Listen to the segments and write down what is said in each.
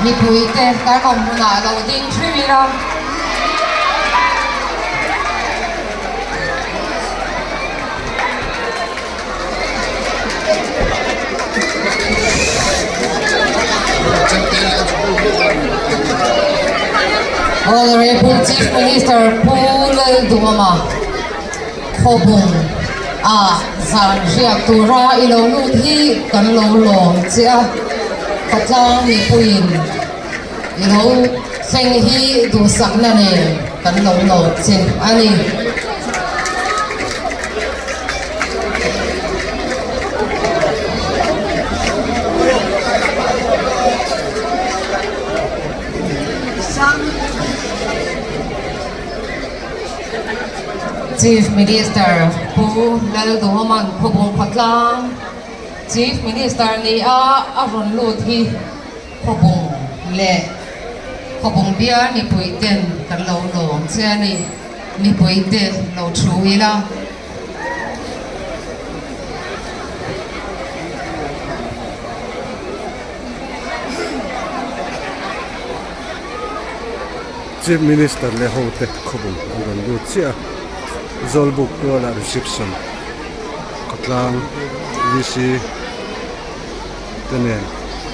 mi pui te kar kom na lo ding thri ra Honorable Chief Minister Lalduhoma Khawbung-ah zan riak tura ilo lut hi kan lo lom chia katlang mi puin ilo thleng hi du sakna ne kan lo lo chin ani Chief Minister Lalduhoma Khawbung-ah Chief Minister ni aron lut hi Khawbung le Khawbung bia ni puiten kan lo lom chia ni puite lo thui la Chief Minister le hote Khawbung aron lut chia Zolbuk la reception katlang VC tenen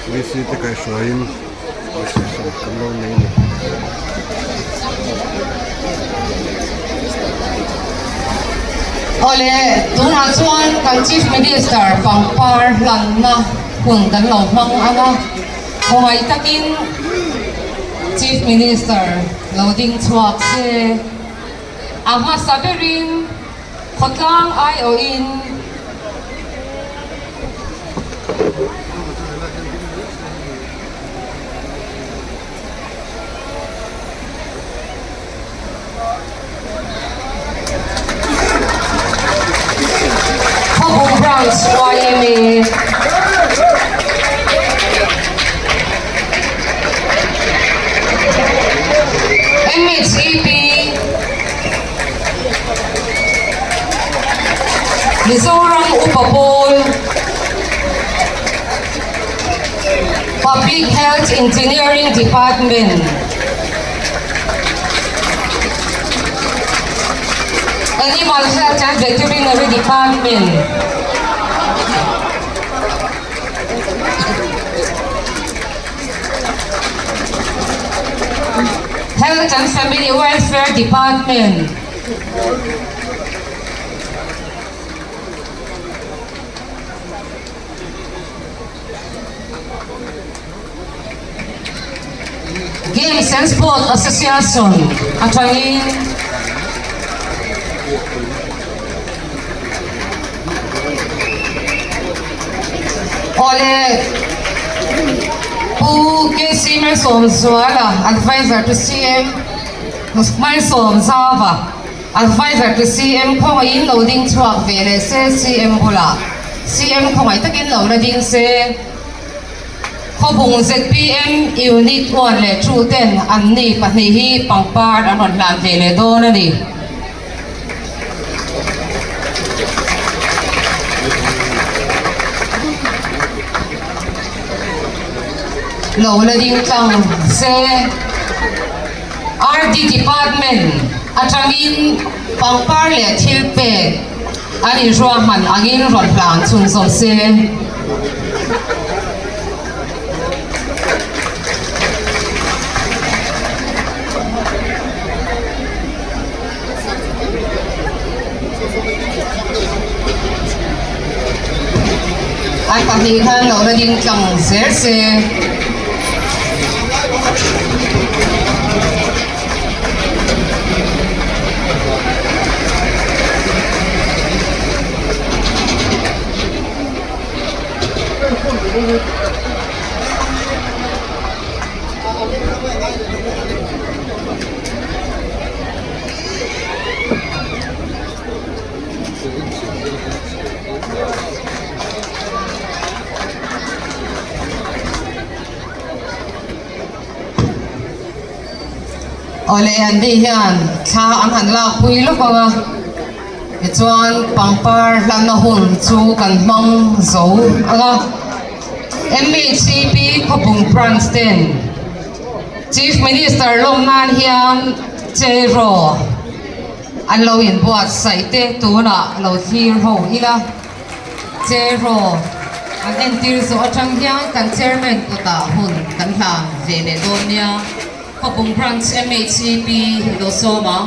VC te kai shoin reception kamlo nei ni ole tuna chuan kan Chief Minister pangpar lanna hun kan lo hmang anga khoi takin Chief Minister loading chuak se Aha saberin khotlang ai o in Khawbung branch YMA MHEP Mizoram Upapol Public Health Engineering Department Animal Health and Veterinary Department Health and Family Welfare Department Games and Sport Association atangin ole pu KC mai som swala advisor to CM mai som sava advisor to CM khoi loading truck vele se CM bula CM khoi takin lo la ding se Khawbung ZPM Unit 1 le 210 an ni pahnih hi pangpar an ron hlan ve le dawn ani lo la ding tlang se RD Department atangin pangpar le thilpe ani ruam han angin ron hlan chun som se ai pahnih khan lo la ding tlang zer se ole an di hian tha an han la pui lu panga ti chuan pangpar hlan na hun chu kan hmang zo anga MHCP Khawbung branch ten Chief Minister Long Nan Hian Chero an lo in buat sai te tu na lo thir ho ila Chero an entir so atang hian kan chairman ko ta hun kan hlang ve ne don nia Khawbung branch MHCP Lalduhoma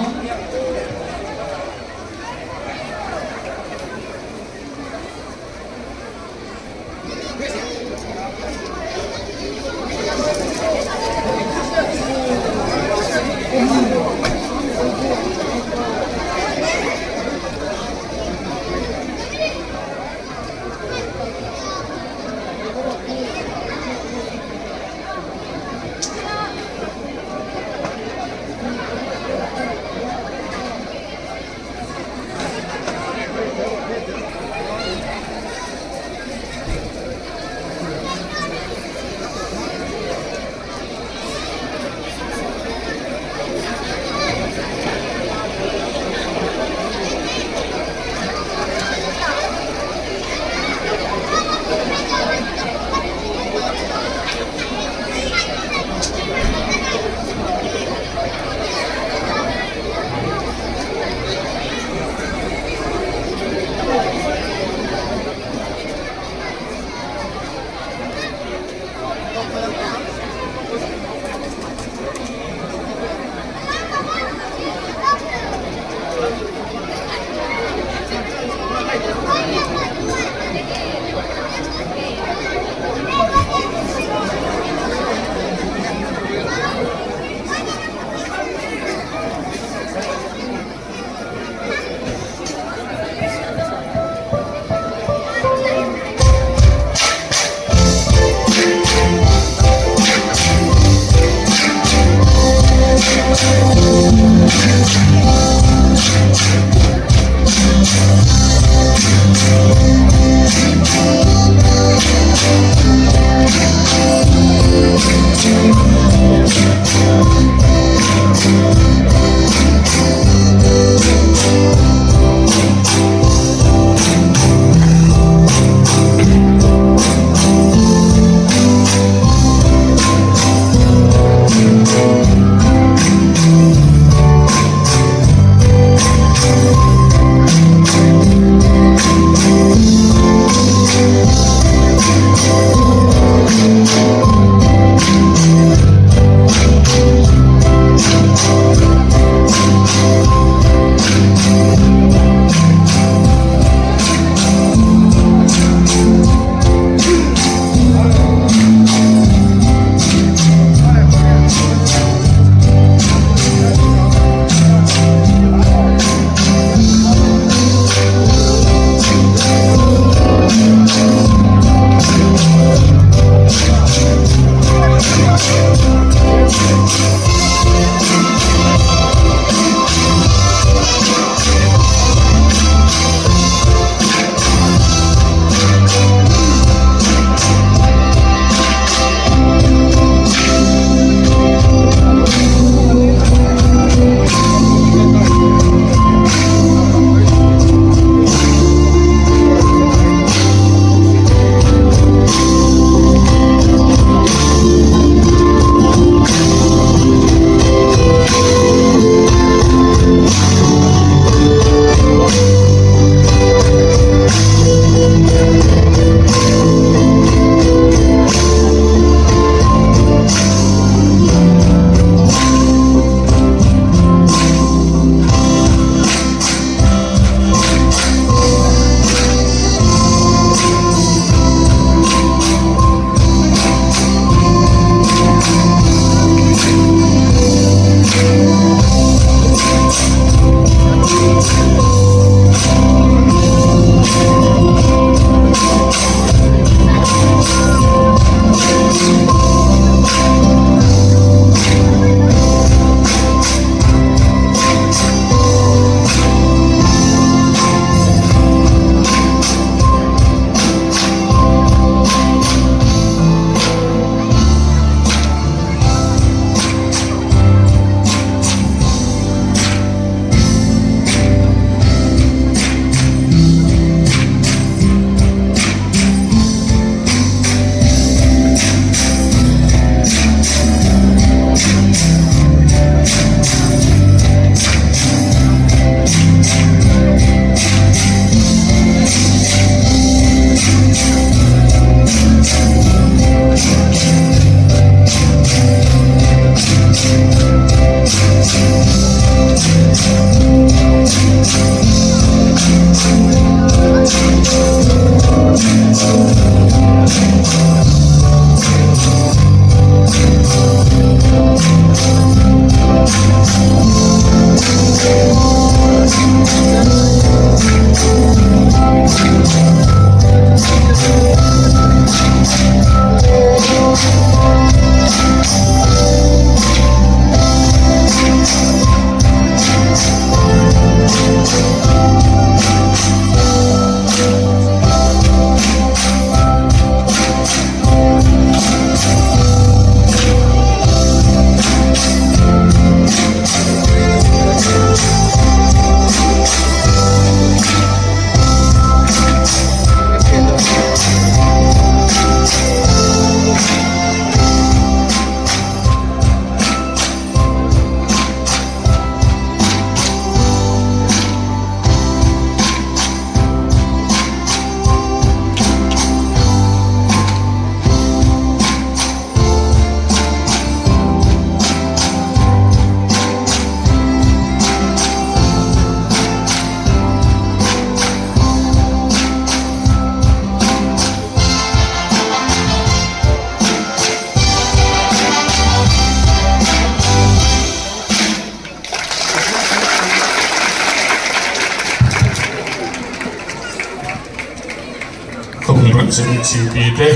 không rắn sinh chỉ bị thế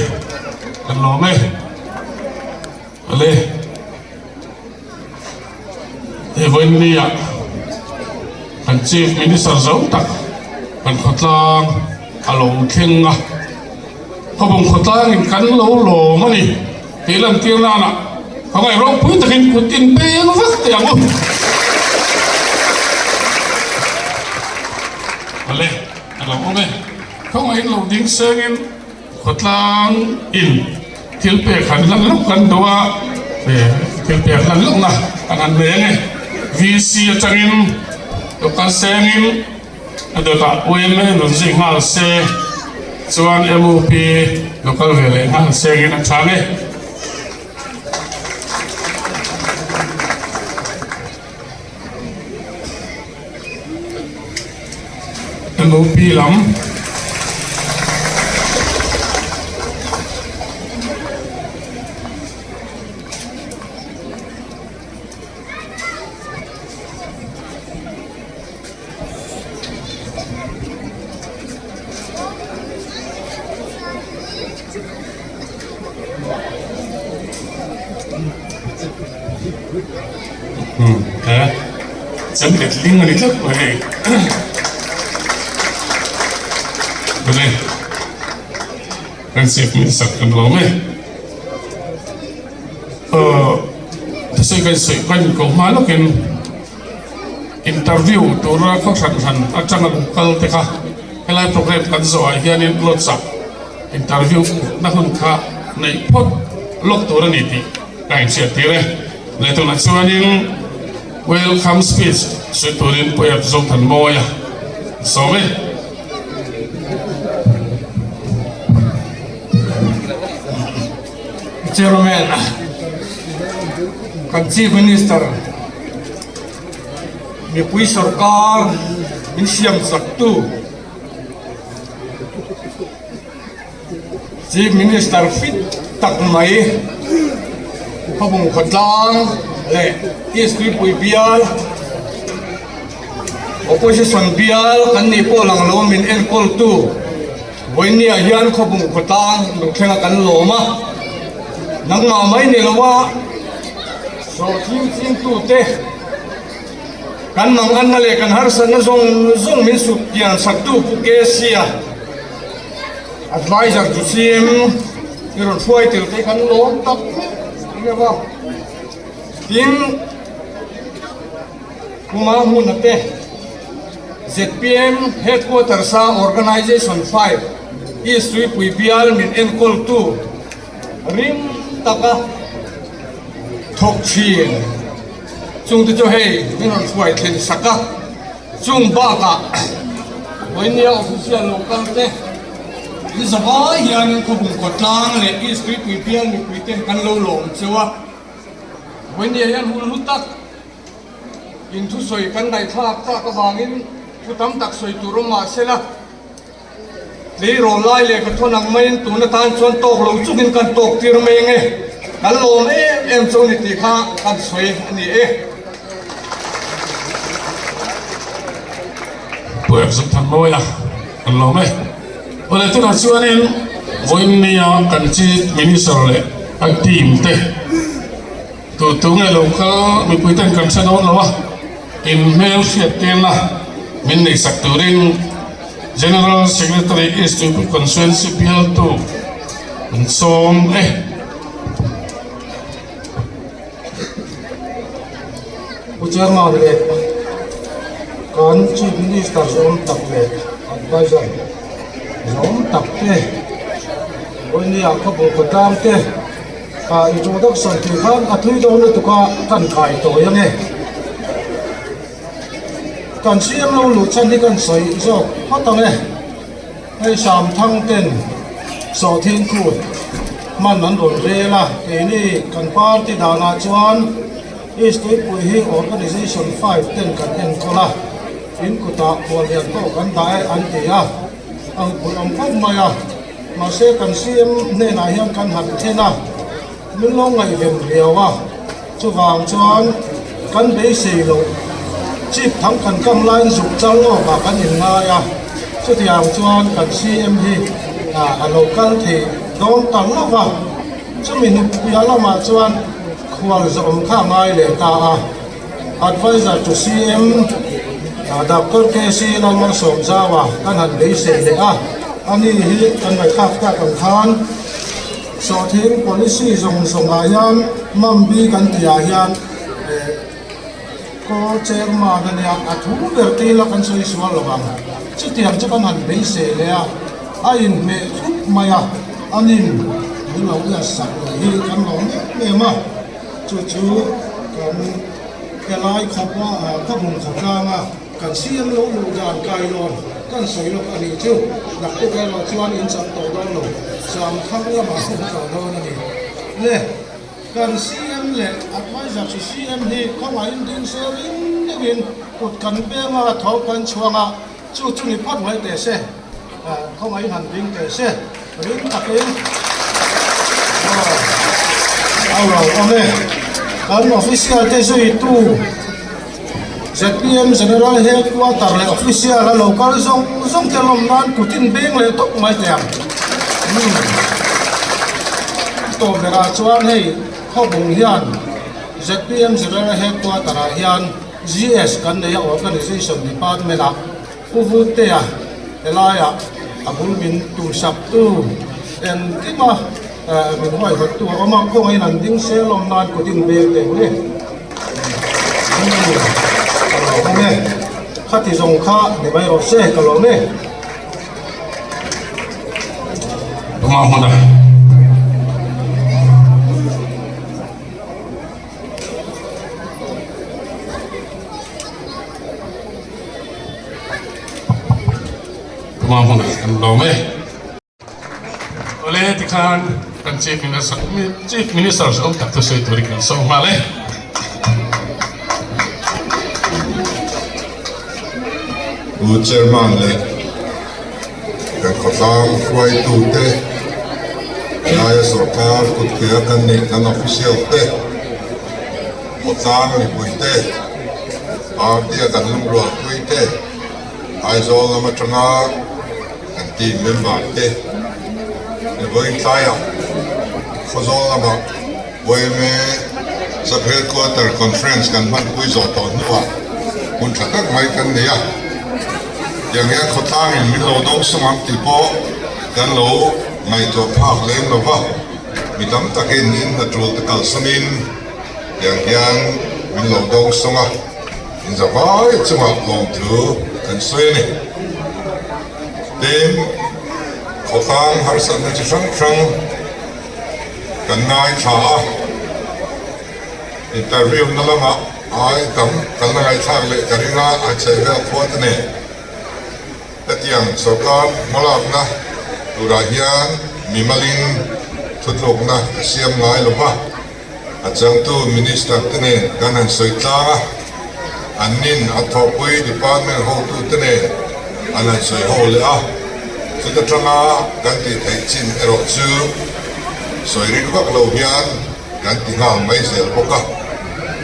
cần lo mấy ale thì với ni à anh chief minister giấu tắc anh khát lang alo khen àเขาบอกขดล้างกันโหลมานี่ที่ลำเทียนนั่นอ่ะเขาไงร้องพูดตะกินขุดกินเปี้ยงฟักเตียงอะไรเราโอเคเขาไงเราดิ้งเสียงขดล้างอินที่เปียขันลังลุกกันตัวที่เปียขันลุกนะอันนั้นเลยไงวีซีจังอินตัวกันเสียงอินเดี๋ยวก็เว้นเลยหนุนสิงหาเสียส่วน MOP เราก็เรียนหาเสียงนักช้างเลยMOP ลำฉันเด็ดลิงอะไรสักหน่อยดูเลยเป็นเสียงมีสักกันหรือไม่ถ้าช่วยกันก็มาแล้วกันอินเตอร์วิวตัวเราเขาทันอาจารย์กัลเตค่ะให้ไล่โปรแกรมกันสวยเฮียนี่ลดสับอินเตอร์วิวนักหุ่นข้าในพอดล็อกตัวนี้ดีได้เสียทีเลยและตัวนั้นส่วนนี้welcome speech สุดตัวนี้พยายามส่งทันโมยสมัยChairman, Chief Minister, mi pui sarkar min siam saktu. Chief Minister fit tak mai Khawbung khatlang le history pui bial opposition bial kan ni po lang lo min en call tu voini a hian Khawbung khatlang min khenga kan lo ma nang ma mai ni lawa so thing tu te kan mang an le kan har san zong min su kian saktu pu ke sia advisor to sim iron foi tel te kan lo tak ne ba tin kuma mun te ZPM headquarters sa organization 5 is we bial min en call 2 rim taka thok chin chung tu cho hey minon fuai thlen saka chung ba ka voinia official local te ni zaba hian Khawbung khatlang le e street wi pian mi puiten kan lo lom chewa voinia hian hul hutak in thu soi kan dai thak ta ka bangin thu tam tak soi turoma sela lấy rồi lại lấy cái thôn hàng mấy tụi nó tan chôn tộc lâu chút nên cần tộc tiền mình ấy cái lồng em trong này thì khác cần xoay anh ấy bữa em giúp thằng môi à cần lồng ấy ở đây tôi nói chuyện nên với nia cần chi minister này anh tìm thế tụi chúng này lâu có mình quyết định cần sẽ đâu đâu à email phiệt tiền là mình để sạch tụi đến General Secretary is to be constituency bill to and so Chairman le kan Chief Minister zom tak le advisor zom tak te voini a Khawbung khatlang te ka introduction ti khan a thui do na tuka kan khai to yang e kan siam lo lu chan ni kan soi zo hatang e ai sam thang ten so thin khu man nan ron re la ke ni kan party da na chuan is to pui hi organization 5 ten kan en kola in kuta kwal yan ko kan dai an ti a ang pulam pam maya ma se kan siam ne na hian kan han thena min lo ngai lem riawa chu wang chuan kan be sei lo chip thang kan kam line zuk chal lo ka kan in nga ya chu tiang chuan kan CM hi local thì đón tặng nó vào cho mình bây giờ mà chuan khoan rộng khá ngay để ta advisor to CM Dr. KC năm mà sống ra và căn hẳn đấy sẽ để anh ấy anh phải khắc các cần than so thêm policy dùng ayan mầm bi kan tia hian có chairman này thu berti là kan soi sual lo bang chu tiam chu kan han be se le ain me thup maya anin ni lo ya sa hi kan lo me ma chu kan kelai khopwa ka bung khopla ma kan siam lo lo jan kai lon kan soi lo ani chu dak ko ka lo chuan in cham to don lo sam khang la ma hu ka do na ni le kan CM le advisor to CM hi khawai din se rin de bin kut kan be ma tho kan chuanga chu ni pat mai te se khawai han ding te se rin takin alo ame kan official te sui tu ZPM General Headquarter le official la local zong telom nan kutin beng le tok mai te to bera chuan hei Khawbung hian ZPM General Headquarter hian GS kan nei organization department fu te elaya abul min tu sap tu en tima min hoi hot tu oma ko ngai nan ding se lom nan ko tin be te ni ne khati zong kha ne bai ro se ka lo ne ma hoda Mahmoud Lome. Oleh tikan kan Chief Minister so tak tu saya berikan so maleh. Chairman le kan khotang flight tu te naya sarkar kut kaya kan ni kan official te khotang ni pui te dia kan lumro pui te aizol nama tanga team member te voi taya khozol nama voi me sub headquarter conference kan man pui zo to nuwa mun thatak mai kan neya yang ya khotang in min lo dong sumam ti po kan lo ngai to phak lem lo wa midam takin in na trul ta kal samin yang min lo dong sunga in za vai chunga long tu kan soi ni Then, khotang har san na chi sang kan nai tha interview na lama ai tam kan nai thak le karina a chai ga khot ne atiang sarkar malak na turahian mimalin thutlok na siam ngai lova achang tu minister tene kanan soitla anin athopui department ho tu tene anan soi ho le chuta tanga kan ti thei chin ero chu soi ri ka lo hian kan ti ngal mai sel poka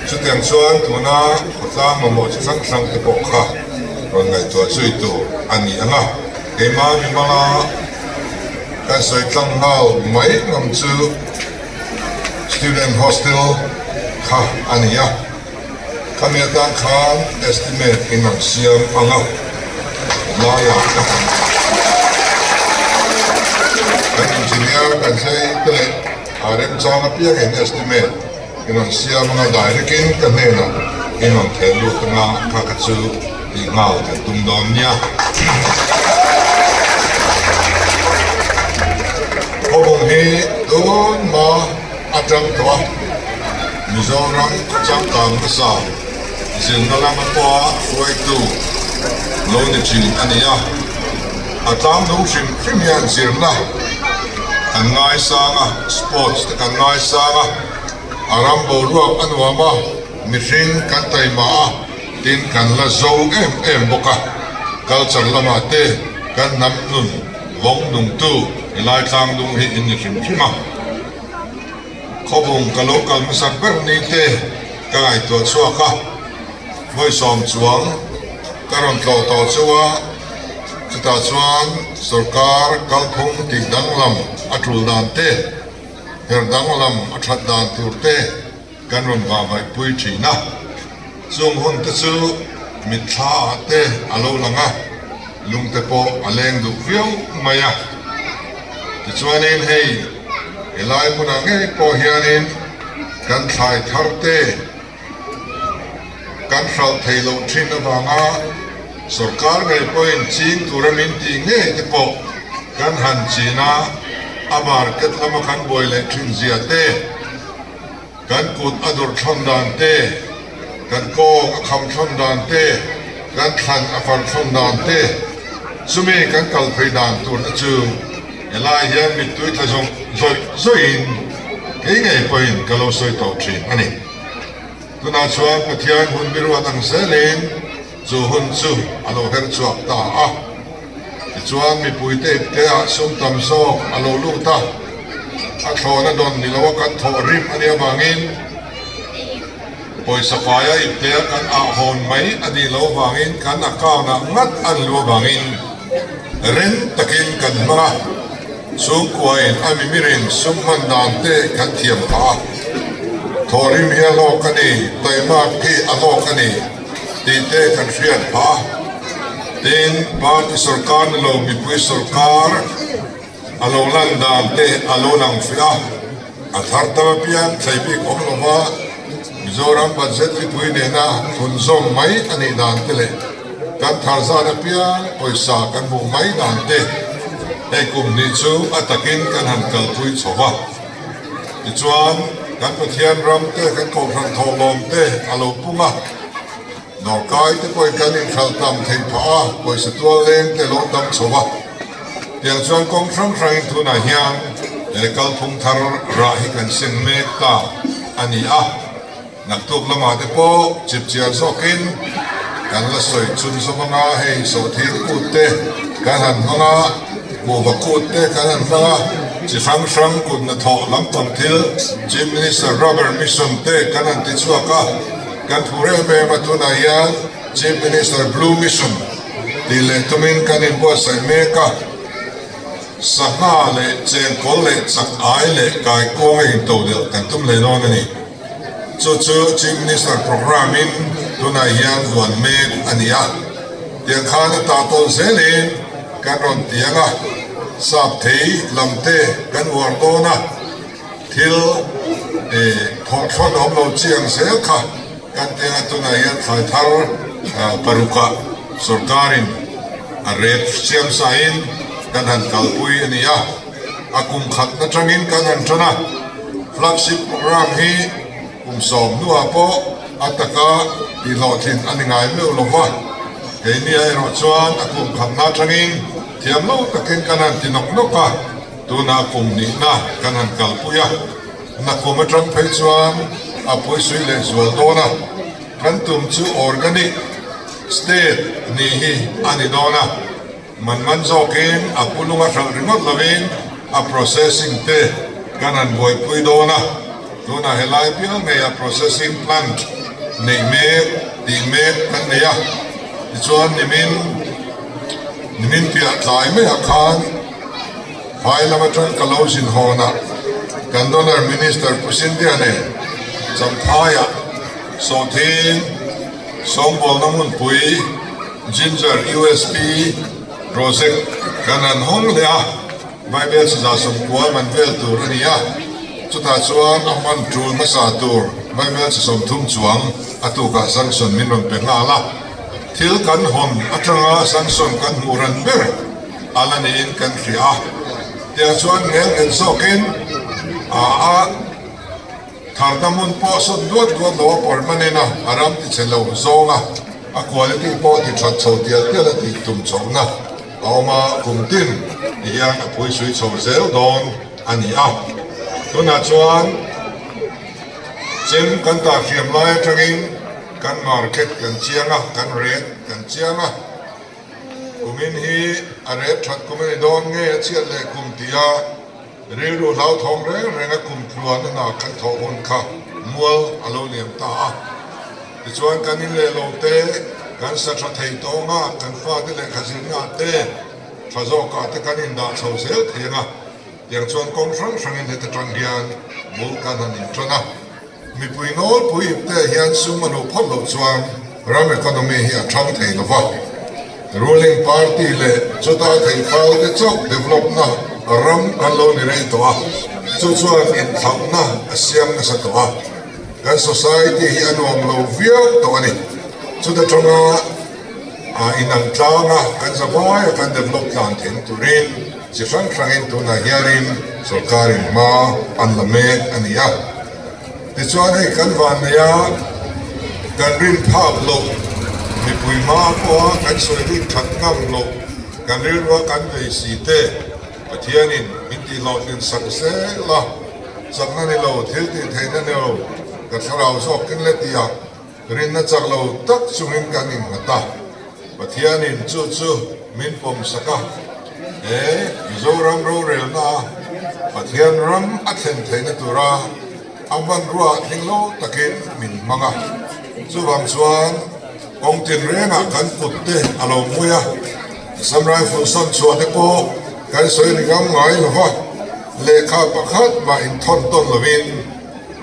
chutiang chuan tuna khotla mo chi sang te pokha ron ngai to chui tu ani anga ema mi mala kan soi tlang ngal mai ngam chu student hostel kha ania kami akan khan estimate inang siam anga laya kan engineer kan say tele arem changa pia kan estimate inang siam anga directin kan nena inang thelu tanga kakachu ingal kan tumdom nia Khawbung hi don ma atang toa Mizoram chang tam sa zin nalang po foi tu lo ni chin ania atam no shim khimian zirna angai sanga sports kan ngai sanga arambo ruak anwama mihring kan taima tin kan la zo em boka culture lama te kan nam nun wong nung tu lai tlang dung hi in ni khima Khawbung ka local masaber ni te ka ai to chuaka voi som chuang karon tlo to chuwa จุดส่วนสุรการกัลพงติดังลำอัตรุลดานเตเฮรดังลำอัตรัดดานตุรเตกันรวมว่าไปปุยจีนะส่งหุ่นตะซูมิตราเตอโลลังะลุงเตโปอเลงดุเฟียวมายะจุดส่วนนี้ให้ลายมุนังเอโปเฮียนินกันทายทาร์เตกันฟาวเทโลชินบางาสุรการไงพอยจีนตุรมินติงเอเตโปกันหันจีนาอาบาร์เกตลำคันบอยเลทินเซียเตกันกุดอดุรชนดานเตกันโกงคำชนดานเตกันทันอฟันชนดานเตสุมีกันกัลเพดานตุนจูลายยันมิตุยทะจงซอยอินเก่งไงพอยกัลโลซอยต่อจีนอันนี้ตุนาชวนปะเทียนหุ่นบิรุตังเซเลนจูหุ่นจูอโลเฮรจวกตาอ่ะชวนมีปุยเตะเตะสุ่มตำโซอโลลูตาอัทโนดอนนิลวกันทอริมอันนี้บางอินปอยสกายอิเตะกันอาหอนไหมอันนี้เราบางอินกันอาก้าวนังัดอันลัวบางอินเรนตะกินกันมาสุกวัยอามิมิรินสุ่มมันดานเตะกันเทียมตาทอริมเฮียโลกันนี่ไตมากที่อโลกันนี่ตีเตะกันเฟียนพาดินบาติสุรการโลมีปุยสุรการอโลลันดานเตอโลนังฟิอาอัฐาร์ตมาพิยันใส่ปีกของโลมามิโซรัมบัดเซตลิปุยเนน่าคุณซอมไม่อันนี้ดานเตเลกันทาร์ซานาพิยันปุยสากันบุไม่ดานเตไอ้กลุ่มนี้ชูอัตกินกันหันกัลปุยโซวะดิจวนกันปะเทียนรำเตกันโกรันทองลมเตอโลปุงะนอกายที่ปอยกันอินทรัลตัมเทพาปอยสตัวเลงเตลตัมสวะอย่างส่วนกองทัพไทยทุนอาเฮียงกัลพงทาร์ราฮิกันเซนเมตตาอันนี้นักตุกละมาเตโปจิบเจียร์ซอกินกันละสวยชุนสมังอาให้โสธีกูเตกันหันมังอาบูบกูเตกันหันมังอาจิฟังฟังกุนนทอลำตังทิลจิมินิสเตอร์โรเบิร์ตมิสซันเตกันหันติดชัวกะกันผู้เรียนเบมาตุนอาเฮียงจิมินิสเตอร์บลูมิสซันที่เลตุมินกันอินบัวไซเมกะสักหน้าเละเจนคนเละสักไอเละกายโกงให้ตัวเดียวกันตุ้มเละนอนนี่จู่ๆจิมนิสต์โปรแกรมมินตัวนายยันด่วนเมฆอันนี้เตียงข้านตาต้นเซลินกันรอนเตียงสับทีลำเตกันวอร์โตนะทิลพอทอดอมเราเจียงเสียค่ะกันเตียงตัวนายยันไฟทาร์ปารุกะสุรการินเรดเชียมไซน์กันหันกัลปุยนี่อากุมขัดนัดจังอินกันหันชนะฟลักชิปโปรแกรมฮีกุมสอบนัวโปอัตกาที่หล่อทิ้งอันนี้ไงไม่รู้ว่าเฮียนี่ไอ้รถชวนอากุมขัดนัดจังอินเทียมโลตะเกนกันหันที่นกนกะตัวนากุมนี่นะกันหันกัลปุยนักกุมจังเพชวนอาปุยสุยเลสวลโตนะกันตุ่มชูออร์แกนิกสเตทนี่ฮีอันนี้โดนะมันโจกินอาปุลุงอาสังริมดลวินอา processing เตกันอันบอยปุยโดนะตัวน่ะเฮลัยเปียงเนี่ย processing plant นี่เมฆตีเมฆกันเนี่ยที่ชวนนิมินเปียตายไม่อาคารไฟละมาจนกลาวสินหอนะกันโดนมินิสเตอร์พุสินเดียเนี่ยจำท้ายโซทีนสองบอลน้ำมันปุย ginger USP project kanan hong le mai bel sa som kwa man bel tur ania chuta chuan aman tul ma sa tur mai bel som thum chuang atu ka sanction min ron pe nga la thil kan hon atanga sanction kan muran ber ala ni in kan ria tia chuan ngel en sokin thardamun po so duat go lo por manena aram ti chelo zonga a quality po ti chat chho tia tia ti tum chongaเอามาคุมติ้นยังปุยสุยโฉมเซลดอนอันนี้ตัวนัดชวนจิมกันตาเขียมไล่จังอินกันมาร์เก็ตกันเชียงกันเรทกันเชียงกุมินฮีอะไรชัดกุมินดอนเงี้ยเชียร์เลยกุมตียเรื่องเราทองเรื่องกุมครัวนั่นน่ะกันทองค่ะมัวอารมณ์เนียมตาที่ชวนกันนี่เลยลงเตะกันสัตว์ไทยโตงะกันฟ้าที่เลยขัดสินงาเตะ ถ้าโจกาตะกันอินดาเฉาเซลเทียงอย่างชวนกองสังสังอินเดตจังเฮียนมูลกันหันอินชนะมีปุยโนลปุยเตเฮียนซุมนุพัลโลชวนรำเอคอนมีเฮียช่างเทนวะ ruling party เลยจุดที่ฟ้าเดชก develop นะรำกันโลนี่เรื่องตัวจุดชวนอินทำนะเสียงสัตว์ตัวกัน society เฮียนวงโลวิวตัวนี้จุดตรงอินังทางกันสบายกัน develop หลังถึงตุรินสิฟังครั้งอินตัวนาเฮียรินสุการินมาอันละเมกอันนี้ที่ชวนให้กันวันนี้กันรินภาพโลกมีปุยมากกว่ากันสวยรินขัดง่ำโลกกันเรียนว่ากันไปสีเตะปะเทียนินมินตีเราเรียนสักเสละสักนั้นเราเที่ยวที่ไทยนั่นเรากันเราชอบกันเล็ดยารินนั่นจากเราตักจุงกันนินมาตาปะเทียนินจู่มินปมสักมิโซรัมโรเรลนาปะเทียนรัมอัดเซนไทยนั่นตัวราอาวันรัวทิ้งโลตะเกินมินมังจู่บางส่วนกองทินเรื่องกันปุตเตอารมณ์มุยสำหรับผู้สนชวนเด็กโปกันสวยงามง่ายหรือว่าเลขาประคัดมาอินทอนต้นลวิน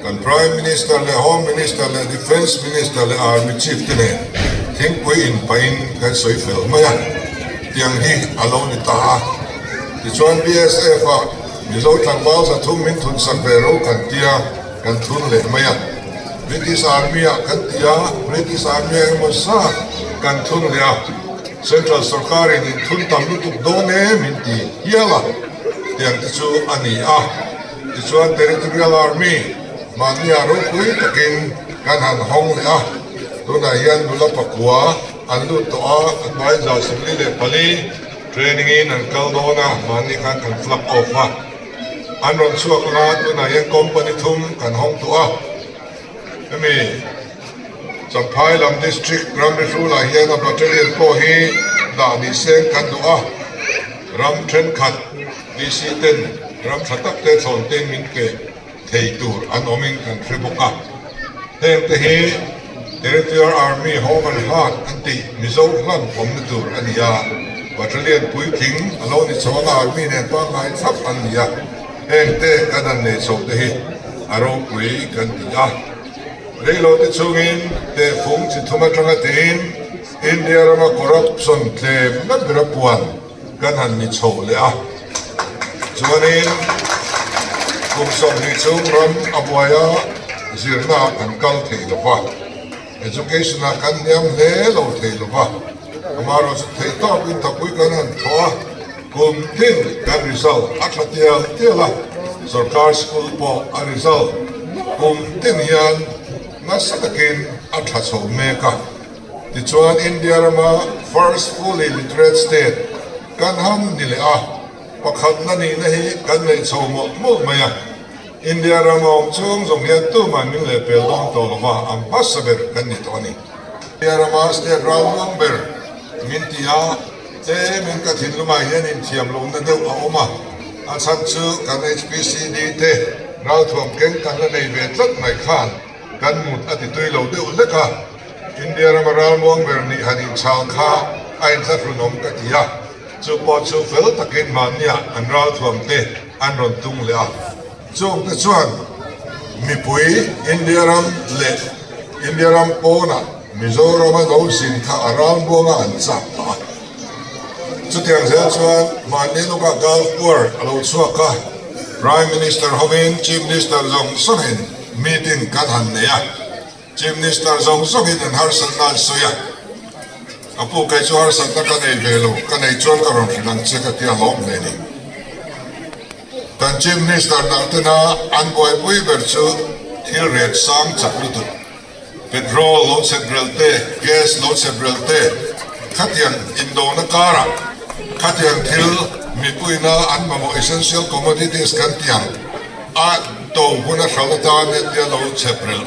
กัน Prime Minister และ Home Minister และ Defense Minister และ Army Chief ที่เนี่ยทิ้งไปอินไปอินกันสวยเฟลมาเตียงที่อารมณ์นิตาที่ชวน BSF มีโลทางบ้านจะทุ่มมินทุนสังเวโรกันเตียกันทุนเละมาBritish Army กันเตีย British Army มุสากันทุนเละCentral สกัดอินทุนตำลุตุกโดนมินตีเฮียละเตียงที่ชูอันนี้ที่ชวน Territorial Army มันยารุกุยตะกินกันหันห้องเลยตัวไหนยันดูแลปักหัวอันดูตัวอันไว้จะสิ่งนี้เลยพลี training in อันเกลโดนะมันนี่กัน flap off อันรอนช่วงลาตัวไหนยัง company ทุ่มกันห้องตัวมีสัมภาระลำ district รำไปสู่หลายยันบัตเตอรี่โพฮีด่านิเซนกันตัวรำเทรนขัดดีซีเต็นรำชัดตักเตะสอนเต็นมินเกเทียตูร์อันอมินกันเทรบุกะเต็มเตฮีTerritorial Army Home and Heart อันติมิโซลันผมนิตูร์อันนี้บัตเตอรี่ปุยทิ้งอโลนิชวา Army เนี่ยป้าไงทับอันนี้เอ็งเตะกันเนี่ยโชคดีอารมณ์ปุยกันตีเรื่องเราที่ช่วงนี้เด็กฟงจิตธรรมจังหวัดอินเดียเรามาคอร์รัปชันเคลมนับกระปวนกันหันนิชโวเลยช่วงนี้กลุ่มส่งนิชงรำอบวยจีรนากันกัลเทลวะ education กันยามเล่เราเทลวะมาเราจะเทต่อเป็นตะกุยกันหันทัวกลุ่มทิ้งกันริซัลอัครเทียลเทียละสกัดสกุลปออาริซัลกลุ่มทิ้งยันนัสตะกินอัฐโสเมกะที่ชวนอินเดียมา first fully literate state กันหันนี่เลยประคันนั่นนี่นะฮีกันเลยโชว์มุกมาอินเดียเรามองช่วงสงเฮียตู้มันนี่เลยเปลดองตัวว่าอัมพัสเบอร์กันนี่ตัวนี้อินเดียเรามาสเตทราวนัมเบอร์มินตีมินกัดหินลุมาเฮียนินเทียมลงนั่นเดียวเอามาอันสันซูกัน HPCD เราถ่วงเก่งกันแล้วในเวทลัดไม่ขานกันหมดอธิตุยเราเดียวเล็กอินเดียเรามาเรามองแบบนี้ฮันอินชาวข้าไอ้สัตว์นมกัดยาจูปอจูเฟลตะกินมันเนี่ยอันเราถ่วงอันรอนตุงเลยช่วงที่ชวนมีปุยอินเดียรัมเละอินเดียรัมโปนะมิโซรามาดูสินค้าเราบวงอันจับจุดyang saya cuan mandi luka Gulf War kalau suaka Prime Minister Homin Chief Minister Zong Songin meeting kan ya Chief Minister Zong Songin dan Harsan Nal Suya apu kai chu Harsan ta kan ei velo kan ei chuan ka ron filang che ka tia lom le ni kan Chief Minister dang tena an boy pui ber chu thil ret sang chak lu tu petrol lo se brelte gas lo se brelte khatian indo na kara khatian thil mi pui na an mamo essential commodities kan tiang a to huna thalata ne dia lo cheprel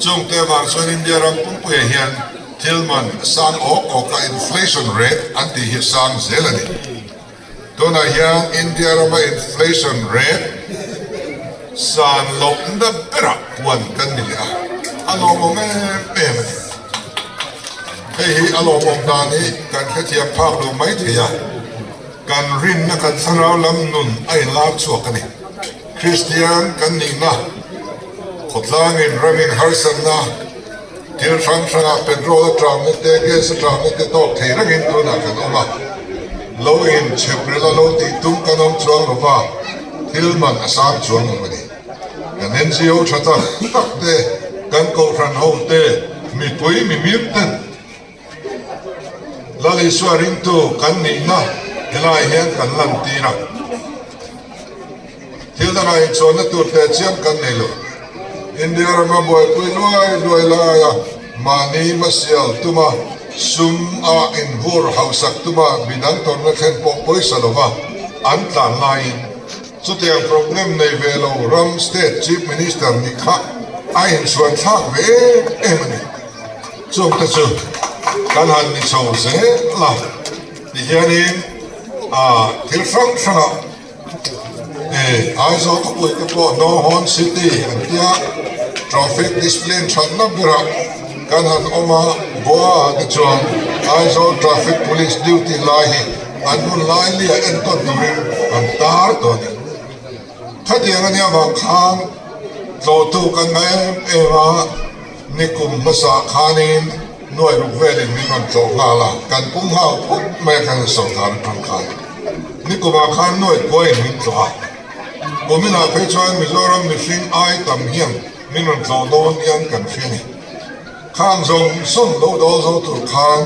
chung te wang so India ram pum pui hian thilman sang o ka inflation rate anti hi sang zelani to na hian India ram inflation rate san lo nda pera wan kan ni a alo mo me hei alo mo da ni kan khatia phak do mai thia กันรินนักกันสราวลำนุนไอ้ลากชัวกันนี่คริสเตียนกันนี่นะขดลางินรามินฮาร์สันนะเที่ยวช่างช่างเป็นโรดตรามเนเตเกสตรามเนเตโตเทรักินตัวนักกันออกมาโลอินเชปเรลโลตีตุ้มกันอมจวงลงมาทิลมันอาสามจวงลงมาดิกันเอ็นซีโอชัตต์ตักเตกันโกฟรันโฮเตมีปุยมีมิมเตนลาลิสวารินตูกันนี่นะเฮลายเฮียนกันลันตีนะที่นั่นไอ้ชนนัตัวเตเชียมกันนี่ลูอินเดียเรามาบ่อยปุยรวยลายมานีมาเสียลตุมาซุมอาอินวูร์เฮาสักตุมาบิดันตอนนั้นเห็นปกปุยสลวะอันตรายสุดที่โปรแกรมในเวลารัมสเตทชีฟมินิสเตอร์นี่ค่ะไอ้เห็นส่วนท่าเวมันนี่จงตัดสินการหันนิชาวเซล่ะที่เห็นนี่ที่ฟังฟังไอ้สาวก็พูดกับว่าโนฮอนซิตี้อันที่ทราฟิกดิสเพลย์ชันนับเวลาการหันออกมาบัวที่จวนไอ้สาวทราฟิก police duty ไล่อันนู้นไล่เลี้ยเอ็นต้นตัวนี้อันตาร์ตัวนี้ถ้าเดี๋ยวนี้บางครั้งโตตุกันไงว่านิคุมภาษาคานินหน่วยลูกเวลินมีมันโตงาละกันพุ่งเฮาพุ่งแม่กันสองทางทางคานนิคุมอาคารหน่วยป่วยมินตัวกูมินาเพชรมิโซรัมมิฟิงไอตัมเฮียมมินมันโตโดนยังกันฟินีข้างทรงส่งโลดโซตุคาน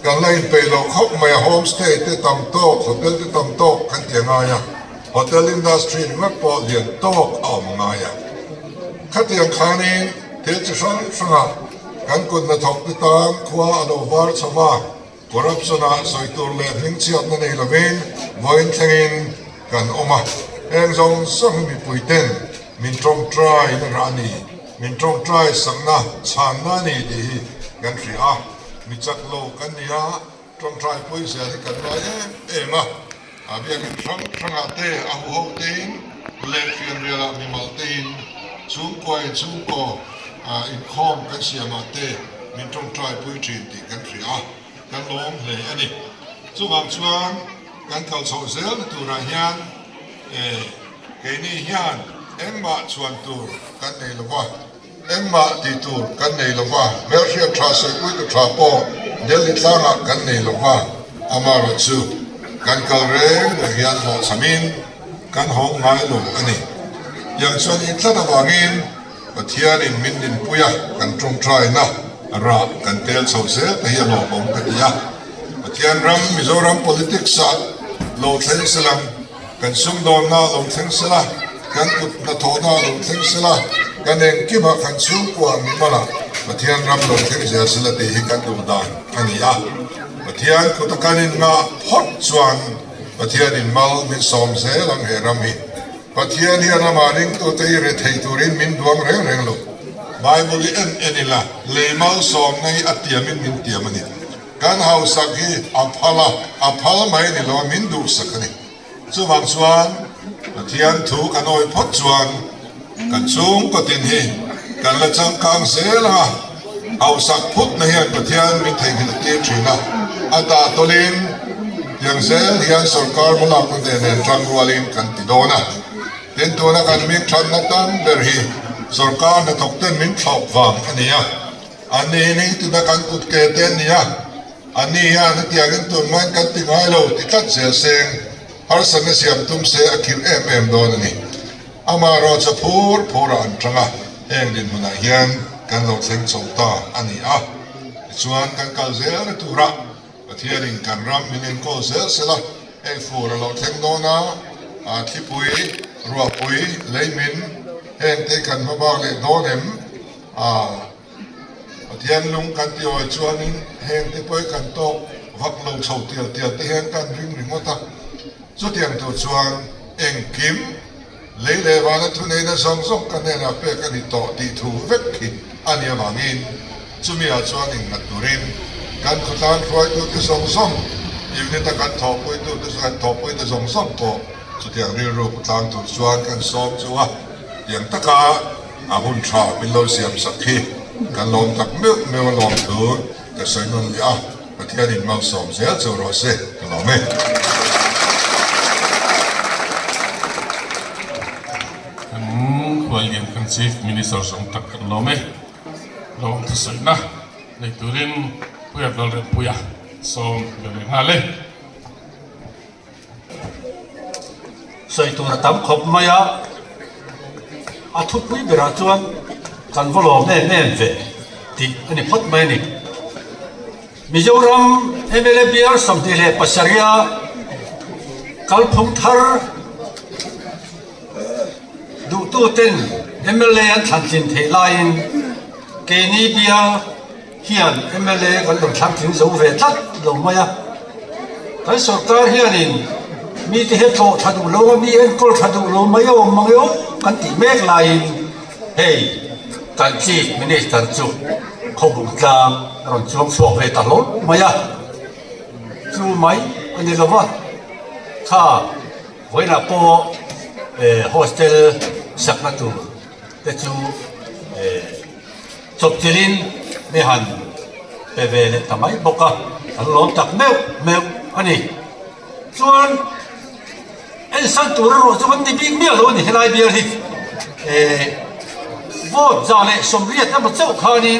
กันไล่ไปโลกเขาไม่โฮมสเตย์ที่ตั้มโต๊ะโฮเทลที่ตั้มโต๊ะกันเตียงไงอะโฮเทลอินดัสทรีนักปอเลียนโต๊ะเอาไงอะขัดยังคานินเที่ยวจะฟังกันคนนัทอกตามขวาอโนวาร์สมาคอร์รัปชันสอยตัวเล็กหิ้งเชียดนั่นเองละเวนวันเทงินกันออกมาเองทรงส่งมีปุยเต้นมินตรงใจนั่นรานีมินตรงใจสังนะชานานีดีกันฟรีอ่ะมิจักโลกันนี่ฮะตรงใจปุยเสียที่กันไว้มาอาเบียกินฟังอาเตะอาหูเต้นเล็กฟินเรียลมีมาเต้นชุ่มกวยชุ่มโกอินคอมกันเสียมาเตะมินตรงใจปุยจีนตีกันฟรีอ่ะกันล้มเลยอันนี้ช่วงช่วงกันเขาโซเซลตัวรายงานเกนี่ยานเอ็มมาชวนตัวกันในละว่าเอ็มมาตีตัวกันในละว่าเมื่อเชียร์ทราสกุยตัวทราปอเดลิตลางกันในละว่าอามารัจูกันกลเรงเฮียนหอสมินกันห้องไงลูกอันนี้อย่างส่วนอิตาลีวางินปะเทียนินมินดินปุยกันตรงใจนะระกันเตลโซเซลเฮียนหอบงกันยาปะเทียนรัมมิโซรัม politics โลเทนสลัมกันซุ่มโดนนาลงเทงสละกันกุดนาโทนาลงเทงสละกันเองกิบกันซุ่มกว่ามีมาละปะเทียนรำลงเทงเสียสละตีกันดูดานอันนี้อ่ะปะเทียนกุตกันอินงาพอดจวนปะเทียนอินมัลมินสอมเสลังเฮรามีปะเทียนเฮียนามาริงตัวตีเรทให้ตัวรินมินดวงเร่งลูกไบเบิลเอ็นนี่ละเลมัลสอมในอัตเตียมินมินเตียมันนี่กันเฮาสักฮีอัพพลไม่นี่เรามินดูสักนี่ส่วนบางส่วนเทียนถูกกันอ้อยพดส่วนกันสูงก็ตินฮีกันละจังกังเสละเอาสักพุทธในเฮียนเทียนมีเทคนิคที่จีนะอัตตาตัวลินยังเสเฮียนสรการมุลากันเดนจังรัวลินกันติโดนะเดินตัวนักการเมืองชันนักการเบอร์ฮีสรการนักตกเต้นมินชอบฟังอันนี้นี่ตัวนักการกุดเกเต้นนี่อันนี้นักเตียงตัวมันกันติงไฮโลติดตัดเสียเซงฮาร์สันเสียมตุ้มเสียอคิรโดนนี่อามาเราจะพูดอันตรงเองดินมันเฮียนกันเราเซ็งสงตาอันนี้ส่วนกันกัลเซลตัวระเทียริงกันรำมิลินโคเซลเสละฟูเราเซ็งโดนะที่ปุยรัวปุยเลยมินเองที่กันมาบ้างเลยโดนเอ็มเทียนลุงกันที่ว่าชวนนี้เฮงที่ป่วยกันโตวักเราเฉาเตียวที่เฮงกันริมหมดอ่ะสุดที่ตัวชวนเองกิมเลยวันนั้นทุนเองส่งกันเนี่ยนะเพื่อกันที่โตที่ถูกเวกขีอันนี้บางอินจุมีอาชวนอินนัดตุรินกันขุดลานคอยตัวที่ส่งอยู่ในตะกันทอปวยตัวที่กันทอปวยที่ส่งก็สุดที่เรียนรู้ขุดลานตัวชวนกันซ้อมจัวอย่างตะกาหุ่นชาเป็นโลเสียมสักทีกันลงตักเมื่อลงตัวแต่ใส่นนยาประเทศนี้มาสอมเสียจะรอเสียกันเราไหม Chief Minister สงตักกันเราไหมเราทุกสิ่งนะในตัวเรื่องเพื่อเราเรียนผู้ยาส่งเรื่องอะไรใส่ตัวตั้มขบมายาอาทุกปีเวลาจวนกันวอลล์แน่เวที่อันนี้พัดไม่นี่มิโซรัมMLBR สัมติเลปัสสริยากัลพงทาร์ดูตัวเต็น MLA อันทันจินเทไลน์เกนีเบียเฮียน MLA กันต้องทันจินสูเวทัดลงมายากันสุดท้ายเฮียนินมีที่เหตุโทษทัดดูโลมีเอ็นโคลทัดดูโลไม่ยอมมังยอกันที่เมกไลน์เฮ้ยกันจีมินิสเตอร์จูเขาบุกจางรอนช่วงสวบเวตาลดมายาจูไหมอันนี้เราว่าถ้าเวลาพอโฮสเทลสักนัดตัวแต่จูจบที่ลินไม่หันเปเวเลทำไมบอกกันล้อมจากเมลอันนี้ส่วนไอ้สันตัวเราจะวันที่บิ๊กเมียเราเนี่ยให้ไล่เบียร์ที่วอดจานเนี่ยสมเรียดนั่นมันเจ้าข้านี่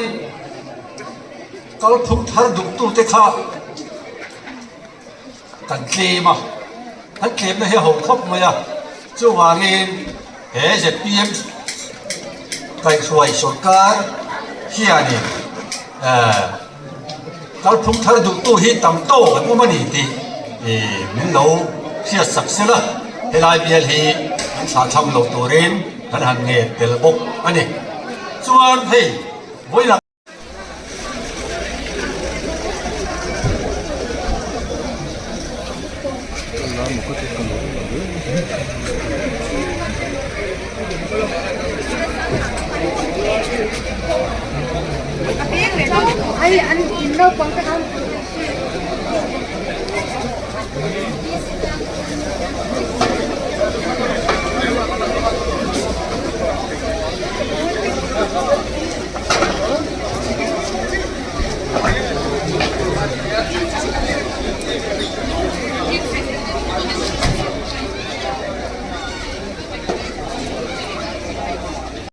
ก็พุ่งทาร์ดุตัวเด็กข้ากันเคลมอ่ะท่านเคลมเนี่ยให้หงคบมาอ่ะเจ้าว่าเงินจะPMไก่สวยสุดการเฮียนี่ก็พุ่งทาร์ดุตัวที่ตั้มโตกันพวกมันนี่ที่มิโลเสียสักเสียละให้ไล่เบียร์ที่สาชำโลตัวเรนท่านหันเงินเดลบุกอันนี้ส่วนเฮ้ยเวลาAy, ano, pang